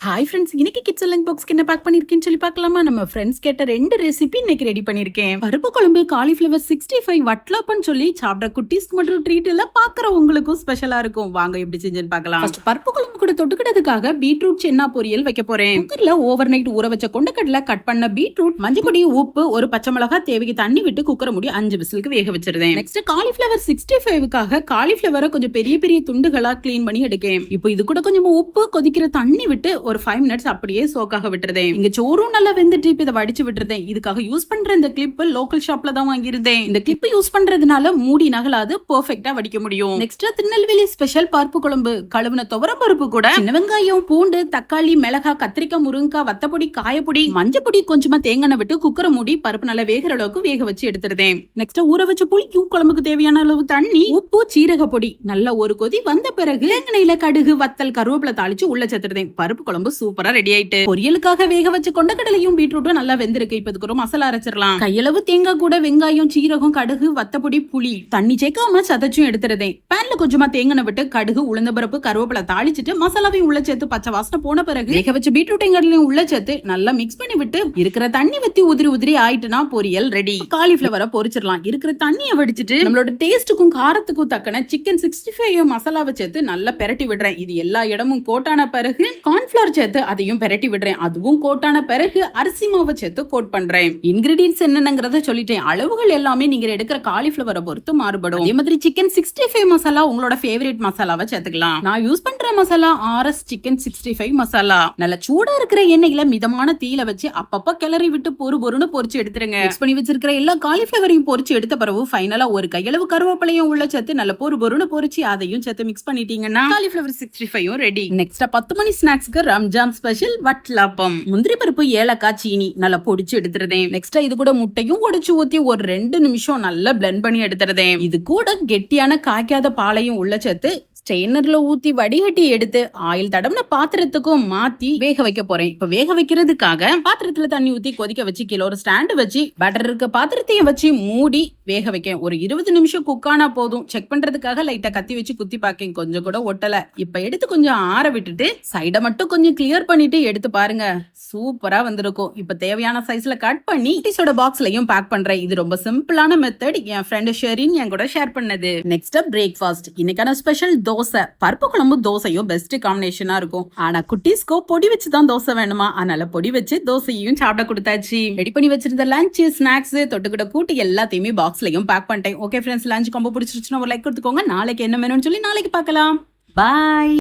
Hi friends, இன்னைக்கு kids lunch பாக்ஸ்க்கு என்ன back பண்ணிருக்கேன்னு சொல்லி பார்க்கலாமா? நம்ம ஃப்ரெண்ட்ஸ் கேட்ட 2 ரெசிபி இன்னைக்கு ரெடி பண்ணிருக்கேன். பருப்பு குழம்பு, காலிஃபிளவர் 65, வட்லாப்பன்னு சொல்லி சாப்பிட குட்டீஸ்க்கு மட்டும் ட்ரீட் இல்ல, பாக்குற உங்களுக்கும் ஸ்பெஷலா இருக்கும். வாங்க எப்படி செஞ்சுன்னு பார்க்கலாம். ஃபர்ஸ்ட் பருப்பு குழம்பு கூட தொட்டுக்கிறதுக்காக பீட்ரூட் சென்னா பொரியல் வைக்க போறேன். குக்கர்ல ஓவர் நைட் ஊற வச்ச கொண்டக்கடலை, கட் பண்ண பீட்ரூட், மஞ்சப்பொடி, உப்பு, ஒரு பச்சை மிளகாய், தேவைக்கு தண்ணி விட்டு குக்கரை மூடி 5 விசிலுக்கு வேக வச்சிருந்தேன். நெக்ஸ்ட் காலிஃபிளவர் 65க்காக காலிஃபிளவரை கொஞ்சம் பெரிய பெரிய துண்டுகளா கிளீன் பண்ணி எடுக்கேன். இப்போ இது கூட கொஞ்சம் உப்பு, கொதிக்கிற தண்ணி விட்டு ஒரு 5 மினிட்ஸ் அப்படியே சோக்காக விட்டுறேன். இங்க சோறும் நல்லா வெந்துட்டு இதை வடிச்சு விட்டுறேன். இதுக்காக யூஸ் பண்ற இந்த கிளிப் லோக்கல் ஷாப்ல தான் வாங்கியிருந்தேன். இந்த கிளிப் யூஸ் பண்றதுனால மூடி நகலாது, பெர்ஃபெக்ட்டா வடிக்க முடியும். நெக்ஸ்ட் திருநெல்வேலி ஸ்பெஷல் பருப்பு குழம்பு, கழுவுன துவரம் பருப்பு கூட சின்ன வெங்காயம், பூண்டு, தக்காளி, மிளகாய், கத்திரிக்காய், முருங்காய், வத்தப்பொடி, காயப்பொடி, மஞ்சப்பொடி, கொஞ்சமா தேங்காய் விட்டு குக்கரை மூடி பருப்பு நல்லா வேகிற அளவுக்கு வேக வச்சு எடுத்துருந்தேன். நெக்ஸ்ட் ஊற வச்ச புளிக்கும் குழம்புக்கு தேவையான அளவு தண்ணி, உப்பு, சீரக பொடி, நல்லா ஒரு கொதி வந்த பிறகு எண்ணெயில கடுகு, வத்தல், கருவேப்பிலை தாளிச்சு உள்ள சேர்த்துருந்தேன். பருப்பு குழம்பு சூப்பரா ரெடி ஆயிட்டு. பொரியலுக்காக வேக வச்ச கொண்டக்கடலையும் பீட்ரூட்டும் நல்லா வெந்திருக்கு. இப்ப இதுக்கு ஒரு மசாலா அரைச்சிடலாம். கையளவு தேங்காய் கூட வெங்காயம், சீரகம், கடுகு, வத்தப்பொடி, புளி, தண்ணி சேர்க்காம சதைச்சும் எடுத்துறதேன். பேன்ல கொஞ்சமா தேங்காய் விட்டு கடுகு, உளுந்த பருப்பு, கருவேப்பிலை தாளிச்சிட்டு மசாலாவையும் உள்ள சேர்த்து பச்சை வாசனை போன பிறகு வேக வச்ச பீட்ரூட்டையும் கடலையும் உள்ள சேர்த்து நல்லா மிக்ஸ் பண்ணி விட்டு இருக்கிற தண்ணி வத்தி உதிரி உதிரி ஆயிட்டுனா பொரியல் ரெடி. காலிஃபிளவரை பொரிச்சிடலாம். இருக்கிற தண்ணியை வடிச்சிட்டு நம்மளோட டேஸ்ட்டுக்கும் காரத்துக்கும் தக்கன சிக்கன் 65 மசாலாவை சேர்த்து நல்லா பெரட்டி விடுறேன். இது எல்லா இடமும் கோட்டான பிறகு கார்ன்ஃபிளவர் சேர்த்து அதையும் பெரட்டி விடுறேன். அதுவும் கோட்டான பிறகு அரிசி மாவை சேர்த்து கோட் பண்றேன். இன்கிரீடியன்ஸ் என்னங்கறத சொல்லிட்டேன். அளவுகள் எல்லாமே நீங்க எடுக்கிற காலிஃபிளவரை பொறுத்து மாறுபடும். அதே மாதிரி சிக்கன் 65 மசாலா உங்களோட ஃபேவரட் மசாலாவை சேர்த்துக்கலாம். நான் யூஸ் பண்ற மசாலா RS சிக்கன் 65 மசாலா. நல்ல சூடா இருக்கிற எண்ணெயில மிதமான தீயில வச்சு அப்பப்ப கிளறி விட்டு பொறுன்னு பொரிச்சு எடுத்துருங்க. மிக்ஸ் பண்ணி வச்சிருக்கிற எல்லா காலிஃபிளவரையும் பொரிச்சு எடுத்த பிறகு ஃபைனலா ஒரு கையளவு கருவேப்பிலையும் உள்ள சேர்த்து நல்ல பொறுன்னு பொரிச்சு அதையும் சேர்த்து மிக்ஸ் பண்ணிட்டீங்கன்னா காலிஃபிளவர் 65 ரெடி. நெக்ஸ்ட் 10 மணி ஸ்நாக்ஸ்க்கு ரம்ஜான் ஸ்பெஷல் வட்லாப்பம், முந்திரி பருப்பு, ஏலக்காய், சீனி நல்லா பொடிச்சு எடுத்துறேன். நெக்ஸ்ட் இது கூட முட்டையும் உடைச்சு ஊத்தி ஒரு 2 நிமிஷம் நல்லா பிளெண்ட் பண்ணி எடுத்துறேன். இது கூட கெட்டியான காய்க்காத பாலையும் உள்ள சேர்த்து ஸ்ட்ரெயினர்ல ஊத்தி வடிகட்டி எடுத்து ஆயில் தடவின பாத்திரத்துக்கும் மாத்தி வேக வைக்க போறேன். இப்ப வேக வைக்கிறதுக்காக பாத்திரத்துல தண்ணி ஊத்தி கொதிக்க வச்சு கீழே ஒரு ஸ்டாண்ட் வச்சு பட்டர் இருக்க பாத்திரத்தையும் வச்சு மூடி வேக வைக்கேன். ஒரு 20 நிமிஷம் குக்கானா போதும். செக் பண்றதுக்காக லைட்டா கத்தி வச்சு குத்தி பாக்கேன். கொஞ்சம் கூட ஒட்டல. இப்ப எடுத்து கொஞ்சம் ஆற விட்டுட்டு சைட மட்டும் கொஞ்சம் கிளியர் பண்ணிட்டு எடுத்து பாருங்க, சூப்பரா வந்திருக்கும். இப்ப தேவையான சைஸ்ல கட் பண்ணி டீஸோட பாக்ஸ்லயும் பேக் பண்றேன். இது ரொம்ப சிம்பிளான மெத்தட். என் ஃப்ரெண்ட் ஷெரின் என் கூட ஷேர் பண்ணது. Next breakfast. இன்னைக்கான ஸ்பெஷல் தோசை. பருப்பு குழம்பு தோசையும் பெஸ்ட் காம்பினேஷனா இருக்கும். ஆனா குட்டீஸ்கோ பொடி வச்சுதான் தோசை வேணுமா, அதனால பொடி வச்சு தோசையும் சாப்பிட கொடுத்தாச்சு. ரெடி பண்ணி வச்சிருந்த லஞ்ச், ஸ்நாக்ஸ், தொட்டுக்கிட்ட கூட்டி எல்லாத்தையுமே பாக்ஸ்லயும் பேக் பண்ணிட்டேன். ஓகே ஃப்ரெண்ட்ஸ், லஞ்ச் ரொம்ப பிடிச்சிருச்சுன்னா ஒரு லைக் கொடுத்துக்கோங்க. நாளைக்கு என்ன வேணும்னு சொல்லி நாளைக்கு பார்க்கலாம். பாய்.